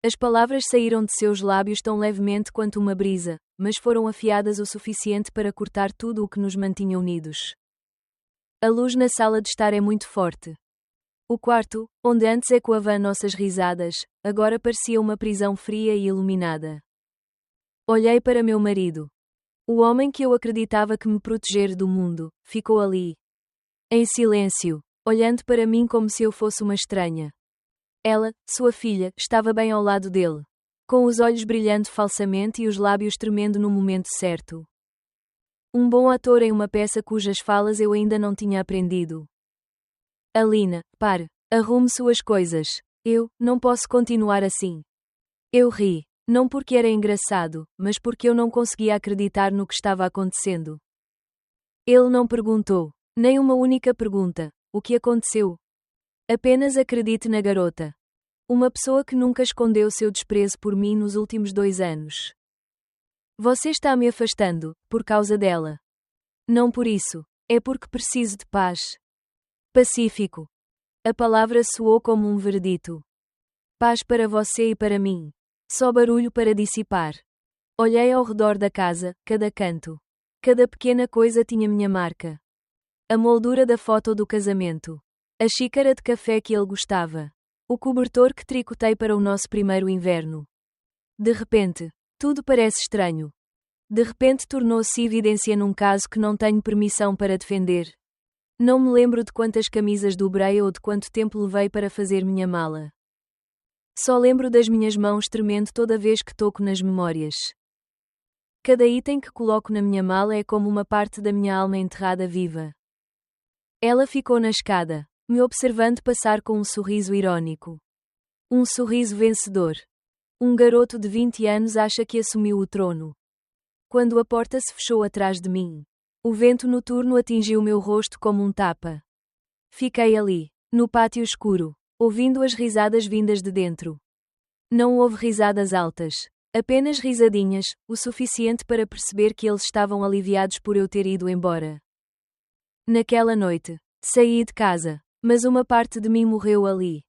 As palavras saíram de seus lábios tão levemente quanto uma brisa, mas foram afiadas o suficiente para cortar tudo o que nos mantinha unidos. A luz na sala de estar é muito forte. O quarto, onde antes ecoavam nossas risadas, agora parecia uma prisão fria e iluminada. Olhei para meu marido. O homem que eu acreditava que me protegera do mundo, ficou ali. Em silêncio, olhando para mim como se eu fosse uma estranha. Ela, sua filha, estava bem ao lado dele. Com os olhos brilhando falsamente e os lábios tremendo no momento certo. Um bom ator em uma peça cujas falas eu ainda não tinha aprendido. Alina, pare. Arrume suas coisas. Eu, não posso continuar assim. Eu ri. Não porque era engraçado, mas porque eu não conseguia acreditar no que estava acontecendo. Ele não perguntou. Nem uma única pergunta. O que aconteceu? Apenas acredite na garota. Uma pessoa que nunca escondeu seu desprezo por mim nos últimos 2 anos. Você está me afastando, por causa dela. Não por isso. É porque preciso de paz. Pacífico. A palavra soou como um veredito. Paz para você e para mim. Só barulho para dissipar. Olhei ao redor da casa, cada canto. Cada pequena coisa tinha minha marca. A moldura da foto do casamento. A xícara de café que ele gostava. O cobertor que tricotei para o nosso primeiro inverno. De repente, tudo parece estranho. De repente tornou-se evidência num caso que não tenho permissão para defender. Não me lembro de quantas camisas dobrei ou de quanto tempo levei para fazer minha mala. Só lembro das minhas mãos tremendo toda vez que toco nas memórias. Cada item que coloco na minha mala é como uma parte da minha alma enterrada viva. Ela ficou na escada, me observando passar com um sorriso irônico. Um sorriso vencedor. Um garoto de 20 anos acha que assumiu o trono. Quando a porta se fechou atrás de mim, o vento noturno atingiu meu rosto como um tapa. Fiquei ali, no pátio escuro, ouvindo as risadas vindas de dentro. Não houve risadas altas, apenas risadinhas, o suficiente para perceber que eles estavam aliviados por eu ter ido embora. Naquela noite, saí de casa, mas uma parte de mim morreu ali.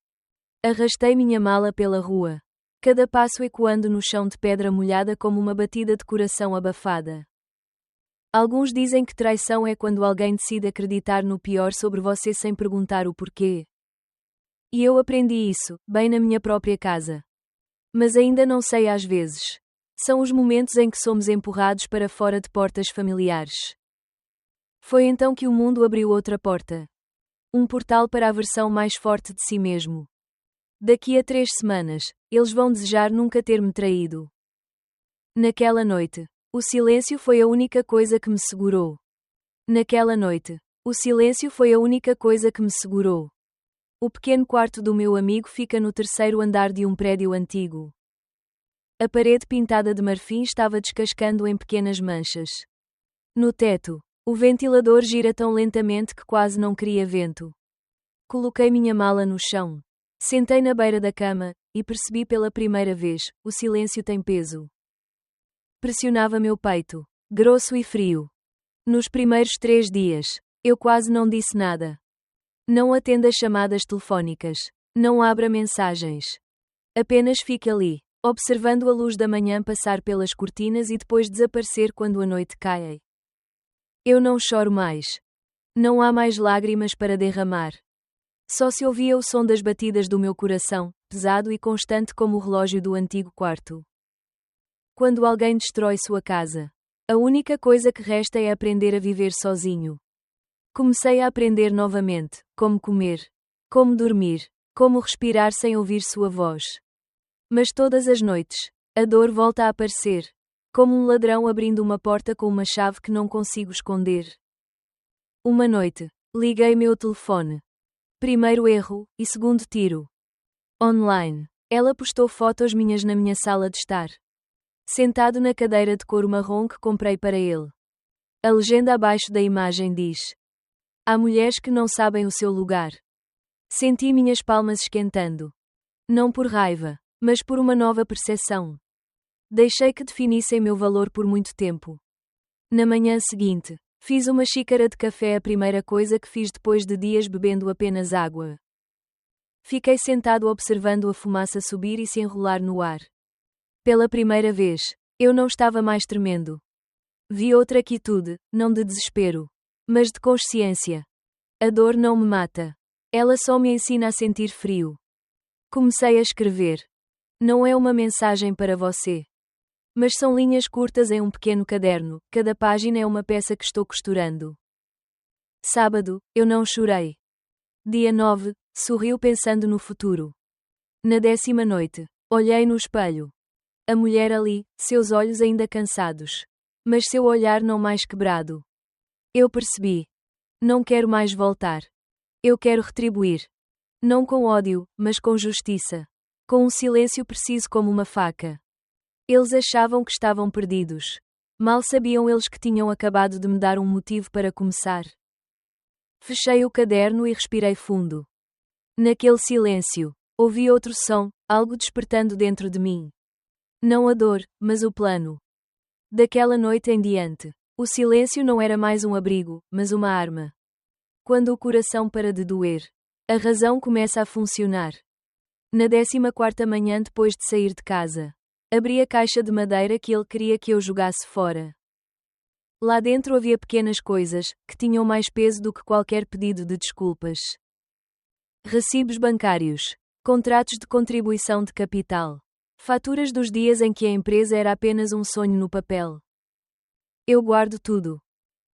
Arrastei minha mala pela rua, cada passo ecoando no chão de pedra molhada como uma batida de coração abafada. Alguns dizem que traição é quando alguém decide acreditar no pior sobre você sem perguntar o porquê. E eu aprendi isso, bem na minha própria casa. Mas ainda não sei às vezes. São os momentos em que somos empurrados para fora de portas familiares. Foi então que o mundo abriu outra porta. Um portal para a versão mais forte de si mesmo. Daqui a 3 semanas, eles vão desejar nunca ter-me traído. Naquela noite, o silêncio foi a única coisa que me segurou. Naquela noite, o silêncio foi a única coisa que me segurou. O pequeno quarto do meu amigo fica no 3º andar de um prédio antigo. A parede pintada de marfim estava descascando em pequenas manchas. No teto, o ventilador gira tão lentamente que quase não cria vento. Coloquei minha mala no chão. Sentei na beira da cama, e percebi pela primeira vez, o silêncio tem peso. Pressionava meu peito, grosso e frio. Nos primeiros 3 dias, eu quase não disse nada. Não atenda chamadas telefónicas. Não abra mensagens. Apenas fique ali, observando a luz da manhã passar pelas cortinas e depois desaparecer quando a noite cai. Eu não choro mais. Não há mais lágrimas para derramar. Só se ouvia o som das batidas do meu coração, pesado e constante como o relógio do antigo quarto. Quando alguém destrói sua casa, a única coisa que resta é aprender a viver sozinho. Comecei a aprender novamente, como comer, como dormir, como respirar sem ouvir sua voz. Mas todas as noites, a dor volta a aparecer, como um ladrão abrindo uma porta com uma chave que não consigo esconder. Uma noite, liguei meu telefone. Primeiro erro, e segundo tiro. Online. Ela postou fotos minhas na minha sala de estar. Sentado na cadeira de couro marrom que comprei para ele. A legenda abaixo da imagem diz: há mulheres que não sabem o seu lugar. Senti minhas palmas esquentando. Não por raiva, mas por uma nova percepção. Deixei que definissem meu valor por muito tempo. Na manhã seguinte, fiz uma xícara de café, a primeira coisa que fiz depois de dias bebendo apenas água. Fiquei sentado observando a fumaça subir e se enrolar no ar. Pela primeira vez, eu não estava mais tremendo. Vi outra quietude, não de desespero, mas de consciência. A dor não me mata. Ela só me ensina a sentir frio. Comecei a escrever. Não é uma mensagem para você. Mas são linhas curtas em um pequeno caderno, cada página é uma peça que estou costurando. Sábado, eu não chorei. Dia 9, sorriu pensando no futuro. Na 10ª noite, olhei no espelho. A mulher ali, seus olhos ainda cansados. Mas seu olhar não mais quebrado. Eu percebi. Não quero mais voltar. Eu quero retribuir. Não com ódio, mas com justiça. Com um silêncio preciso como uma faca. Eles achavam que estavam perdidos. Mal sabiam eles que tinham acabado de me dar um motivo para começar. Fechei o caderno e respirei fundo. Naquele silêncio, ouvi outro som, algo despertando dentro de mim. Não a dor, mas o plano. Daquela noite em diante, o silêncio não era mais um abrigo, mas uma arma. Quando o coração para de doer, a razão começa a funcionar. Na 14ª manhã depois de sair de casa, abri a caixa de madeira que ele queria que eu jogasse fora. Lá dentro havia pequenas coisas, que tinham mais peso do que qualquer pedido de desculpas. Recibos bancários. Contratos de contribuição de capital. Faturas dos dias em que a empresa era apenas um sonho no papel. Eu guardo tudo.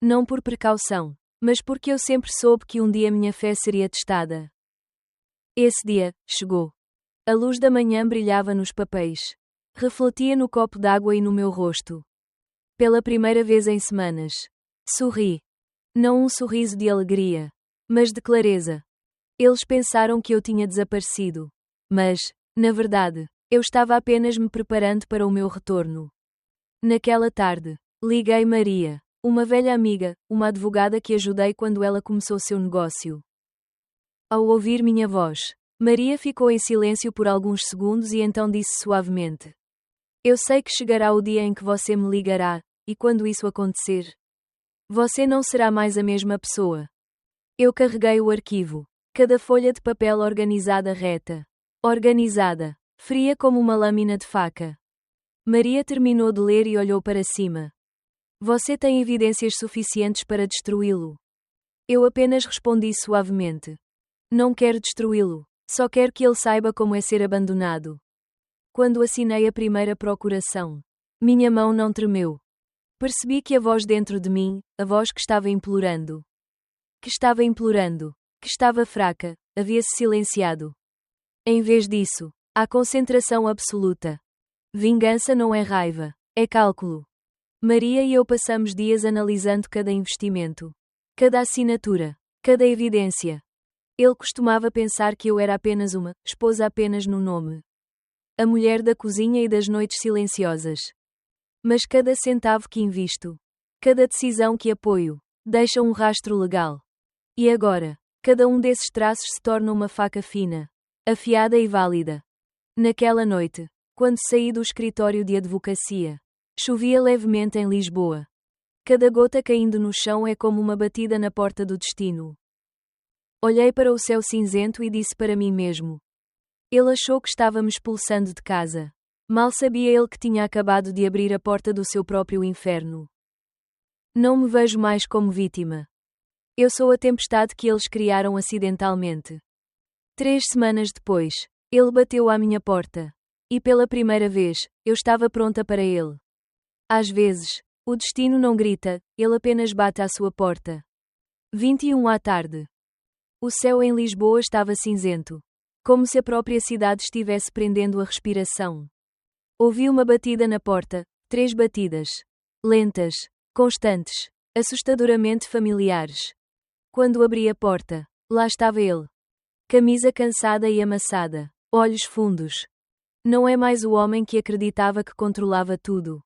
Não por precaução, mas porque eu sempre soube que um dia minha fé seria testada. Esse dia, chegou. A luz da manhã brilhava nos papéis. Refletia no copo d'água e no meu rosto. Pela primeira vez em semanas. Sorri. Não um sorriso de alegria, mas de clareza. Eles pensaram que eu tinha desaparecido. Mas, na verdade, eu estava apenas me preparando para o meu retorno. Naquela tarde, liguei Maria, uma velha amiga, uma advogada que ajudei quando ela começou seu negócio. Ao ouvir minha voz, Maria ficou em silêncio por alguns segundos e então disse suavemente: Eu sei que chegará o dia em que você me ligará, e quando isso acontecer, você não será mais a mesma pessoa. Eu carreguei o arquivo. Cada folha de papel organizada reta. Organizada. Fria como uma lâmina de faca. Maria terminou de ler e olhou para cima. Você tem evidências suficientes para destruí-lo. Eu apenas respondi suavemente. Não quero destruí-lo. Só quero que ele saiba como é ser abandonado. Quando assinei a primeira procuração, minha mão não tremeu. Percebi que a voz dentro de mim, a voz que estava implorando. Que estava fraca, havia-se silenciado. Em vez disso, há concentração absoluta. Vingança não é raiva, é cálculo. Maria e eu passamos dias analisando cada investimento, cada assinatura, cada evidência. Ele costumava pensar que eu era apenas uma esposa apenas no nome. A mulher da cozinha e das noites silenciosas. Mas cada centavo que invisto, cada decisão que apoio, deixa um rastro legal. E agora, cada um desses traços se torna uma faca fina, afiada e válida. Naquela noite, quando saí do escritório de advocacia, chovia levemente em Lisboa. Cada gota caindo no chão é como uma batida na porta do destino. Olhei para o céu cinzento e disse para mim mesmo. Ele achou que estava me expulsando de casa. Mal sabia ele que tinha acabado de abrir a porta do seu próprio inferno. Não me vejo mais como vítima. Eu sou a tempestade que eles criaram acidentalmente. 3 semanas depois, ele bateu à minha porta. E pela primeira vez, eu estava pronta para ele. Às vezes, o destino não grita, ele apenas bate à sua porta. 21 à tarde. O céu em Lisboa estava cinzento. Como se a própria cidade estivesse prendendo a respiração. Ouvi uma batida na porta, 3 batidas. Lentas, constantes, assustadoramente familiares. Quando abri a porta, lá estava ele. Camisa cansada e amassada, olhos fundos. Não é mais o homem que acreditava que controlava tudo.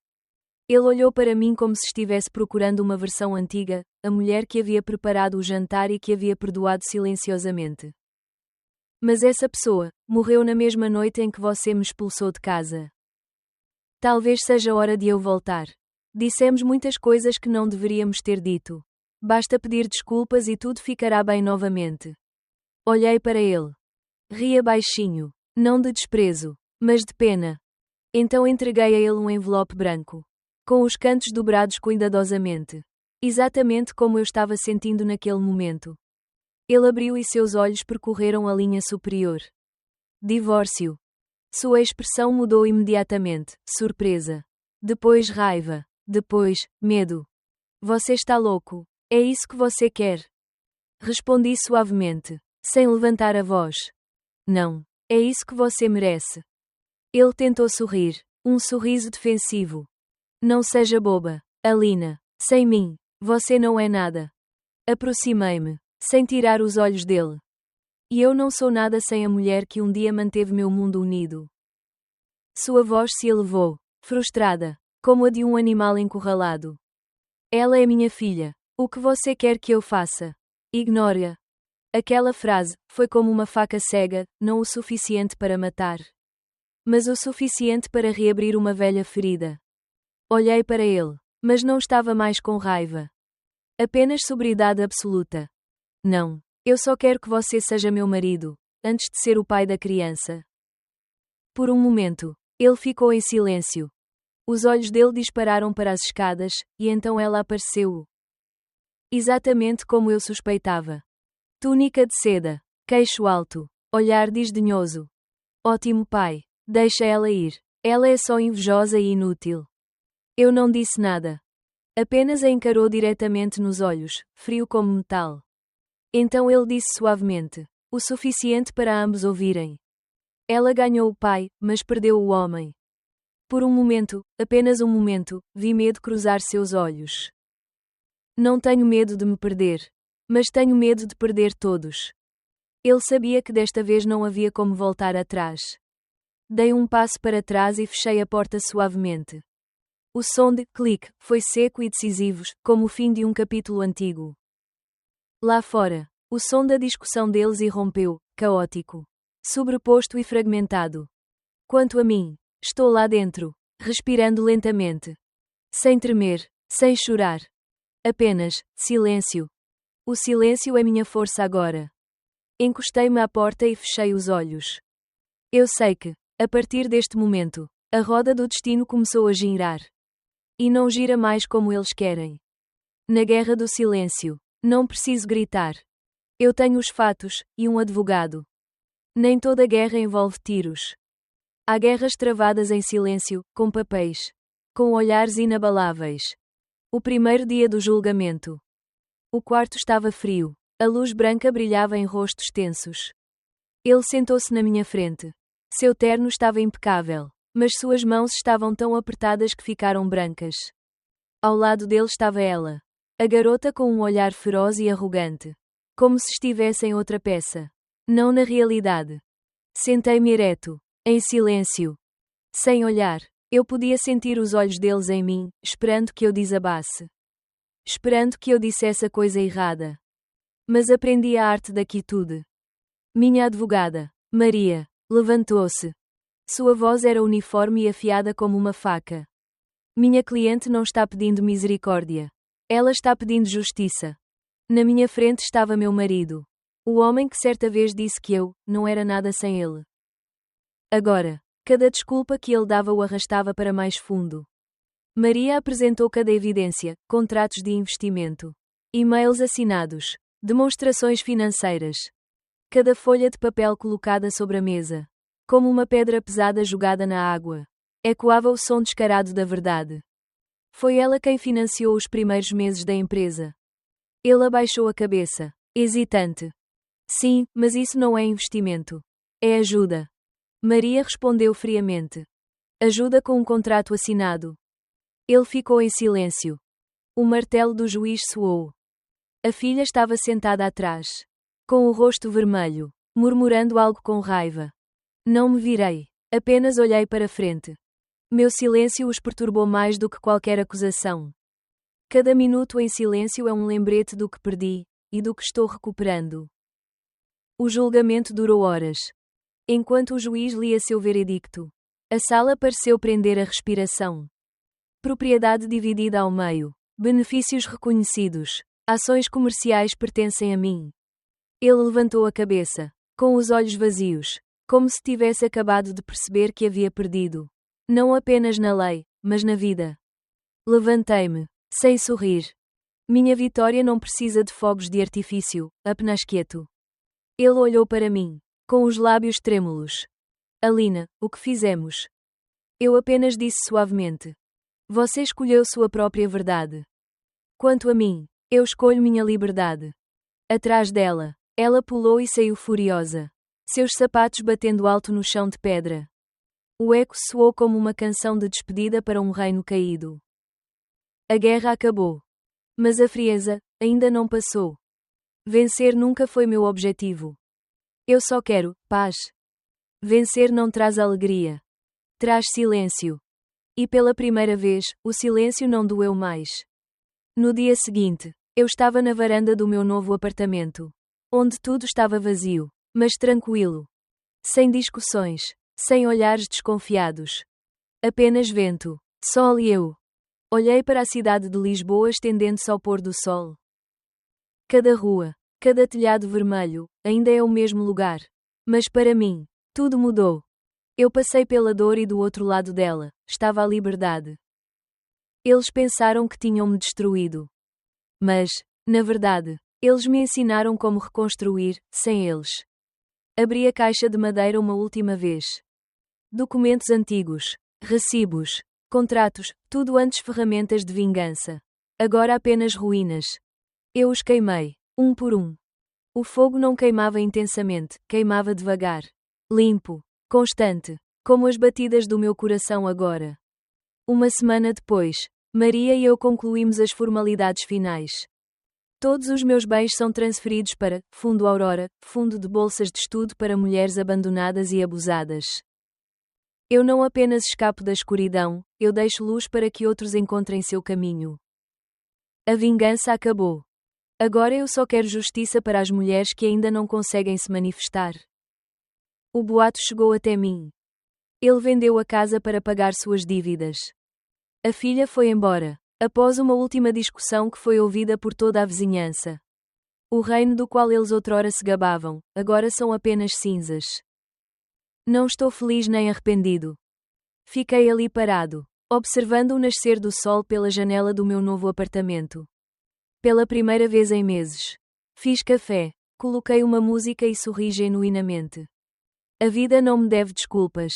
Ele olhou para mim como se estivesse procurando uma versão antiga, a mulher que havia preparado o jantar e que havia perdoado silenciosamente. Mas essa pessoa morreu na mesma noite em que você me expulsou de casa. Talvez seja hora de eu voltar. Dissemos muitas coisas que não deveríamos ter dito. Basta pedir desculpas e tudo ficará bem novamente. Olhei para ele. Ria baixinho. Não de desprezo, mas de pena. Então entreguei a ele um envelope branco, com os cantos dobrados cuidadosamente. Exatamente como eu estava sentindo naquele momento. Ele abriu e seus olhos percorreram a linha superior. Divórcio. Sua expressão mudou imediatamente, surpresa. Depois raiva. Depois, medo. Você está louco. É isso que você quer? Respondi suavemente, sem levantar a voz. Não. É isso que você merece. Ele tentou sorrir, um sorriso defensivo. Não seja boba, Alina. Sem mim, você não é nada. Aproximei-me, sem tirar os olhos dele. E eu não sou nada sem a mulher que um dia manteve meu mundo unido. Sua voz se elevou, frustrada, como a de um animal encurralado. Ela é minha filha. O que você quer que eu faça? Ignore-a. Aquela frase foi como uma faca cega, não o suficiente para matar, mas o suficiente para reabrir uma velha ferida. Olhei para ele, mas não estava mais com raiva. Apenas sobriedade absoluta. Não, eu só quero que você seja meu marido, antes de ser o pai da criança. Por um momento, ele ficou em silêncio. Os olhos dele dispararam para as escadas, e então ela apareceu. Exatamente como eu suspeitava. Túnica de seda, queixo alto, olhar desdenhoso. Ótimo pai, deixa ela ir. Ela é só invejosa e inútil. Eu não disse nada. Apenas a encarou diretamente nos olhos, frio como metal. Então ele disse suavemente, o suficiente para ambos ouvirem. Ela ganhou o pai, mas perdeu o homem. Por um momento, apenas um momento, vi medo cruzar seus olhos. Não tenho medo de me perder. Mas tenho medo de perder todos. Ele sabia que desta vez não havia como voltar atrás. Dei um passo para trás e fechei a porta suavemente. O som de clique foi seco e decisivo, como o fim de um capítulo antigo. Lá fora, o som da discussão deles irrompeu, caótico, sobreposto e fragmentado. Quanto a mim, estou lá dentro, respirando lentamente. Sem tremer, sem chorar. Apenas silêncio. O silêncio é minha força agora. Encostei-me à porta e fechei os olhos. Eu sei que, a partir deste momento, a roda do destino começou a girar. E não gira mais como eles querem. Na guerra do silêncio, não preciso gritar. Eu tenho os fatos, e um advogado. Nem toda guerra envolve tiros. Há guerras travadas em silêncio, com papéis. Com olhares inabaláveis. O primeiro dia do julgamento. O quarto estava frio. A luz branca brilhava em rostos tensos. Ele sentou-se na minha frente. Seu terno estava impecável, mas suas mãos estavam tão apertadas que ficaram brancas. Ao lado dele estava ela. A garota com um olhar feroz e arrogante. Como se estivesse em outra peça. Não na realidade. Sentei-me ereto, em silêncio. Sem olhar, eu podia sentir os olhos deles em mim, esperando que eu desabasse. Esperando que eu dissesse a coisa errada. Mas aprendi a arte da quietude. Minha advogada, Maria, levantou-se. Sua voz era uniforme e afiada como uma faca. Minha cliente não está pedindo misericórdia. Ela está pedindo justiça. Na minha frente estava meu marido. O homem que certa vez disse que eu não era nada sem ele. Agora, cada desculpa que ele dava o arrastava para mais fundo. Maria apresentou cada evidência, contratos de investimento, e-mails assinados, demonstrações financeiras. Cada folha de papel colocada sobre a mesa, como uma pedra pesada jogada na água, ecoava o som descarado da verdade. Foi ela quem financiou os primeiros meses da empresa. Ele abaixou a cabeça, hesitante. Sim, mas isso não é investimento. É ajuda. Maria respondeu friamente. Ajuda com um contrato assinado. Ele ficou em silêncio. O martelo do juiz soou. A filha estava sentada atrás, com o rosto vermelho, murmurando algo com raiva. Não me virei, apenas olhei para frente. Meu silêncio os perturbou mais do que qualquer acusação. Cada minuto em silêncio é um lembrete do que perdi, e do que estou recuperando. O julgamento durou horas. Enquanto o juiz lia seu veredicto, a sala pareceu prender a respiração. Propriedade dividida ao meio. Benefícios reconhecidos. Ações comerciais pertencem a mim. Ele levantou a cabeça, Com os olhos vazios, como se tivesse acabado de perceber que havia perdido. Não apenas na lei, mas na vida. Levantei-me, sem sorrir. Minha vitória não precisa de fogos de artifício, apenas quieto. Ele olhou para mim, com os lábios trêmulos. Alina, o que fizemos? Eu apenas disse suavemente. Você escolheu sua própria verdade. Quanto a mim, eu escolho minha liberdade. Atrás dela, ela pulou e saiu furiosa. Seus sapatos batendo alto no chão de pedra. O eco soou como uma canção de despedida para um reino caído. A guerra acabou. Mas a frieza ainda não passou. Vencer nunca foi meu objetivo. Eu só quero paz. Vencer não traz alegria. Traz silêncio. E pela primeira vez, o silêncio não doeu mais. No dia seguinte, eu estava na varanda do meu novo apartamento, onde tudo estava vazio, mas tranquilo. Sem discussões, sem olhares desconfiados. Apenas vento, sol e eu. Olhei para a cidade de Lisboa estendendo-se ao pôr do sol. Cada rua, cada telhado vermelho, ainda é o mesmo lugar. Mas para mim, tudo mudou. Eu passei pela dor e do outro lado dela, estava a liberdade. Eles pensaram que tinham-me destruído. Mas, na verdade, eles me ensinaram como reconstruir, sem eles. Abri a caixa de madeira uma última vez. Documentos antigos, recibos, contratos, tudo antes ferramentas de vingança. Agora apenas ruínas. Eu os queimei, um por um. O fogo não queimava intensamente, queimava devagar. Limpo, constante, como as batidas do meu coração agora. Uma semana depois, Maria e eu concluímos as formalidades finais. Todos os meus bens são transferidos para Fundo Aurora, fundo de bolsas de estudo para mulheres abandonadas e abusadas. Eu não apenas escapo da escuridão, eu deixo luz para que outros encontrem seu caminho. A vingança acabou. Agora eu só quero justiça para as mulheres que ainda não conseguem se manifestar. O boato chegou até mim. Ele vendeu a casa para pagar suas dívidas. A filha foi embora, após uma última discussão que foi ouvida por toda a vizinhança. O reino do qual eles outrora se gabavam, agora são apenas cinzas. Não estou feliz nem arrependido. Fiquei ali parado, observando o nascer do sol pela janela do meu novo apartamento. Pela primeira vez em meses. Fiz café, coloquei uma música e sorri genuinamente. A vida não me deve desculpas.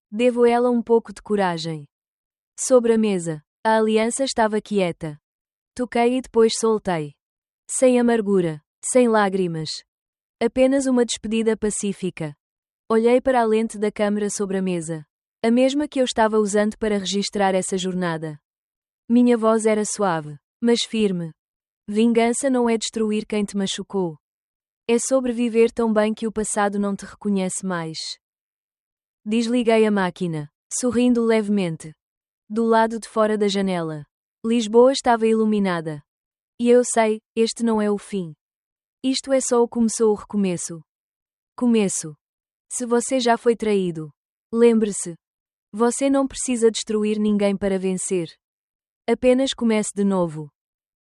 Devo a ela um pouco de coragem. Sobre a mesa, a aliança estava quieta. Toquei e depois soltei. Sem amargura, sem lágrimas. Apenas uma despedida pacífica. Olhei para a lente da câmera sobre a mesa. A mesma que eu estava usando para registrar essa jornada. Minha voz era suave, mas firme. Vingança não é destruir quem te machucou. É sobreviver tão bem que o passado não te reconhece mais. Desliguei a máquina, sorrindo levemente. Do lado de fora da janela, Lisboa estava iluminada. E eu sei, este não é o fim. Isto é só o começou o recomeço. Começo. Se você já foi traído, lembre-se. Você não precisa destruir ninguém para vencer. Apenas comece de novo.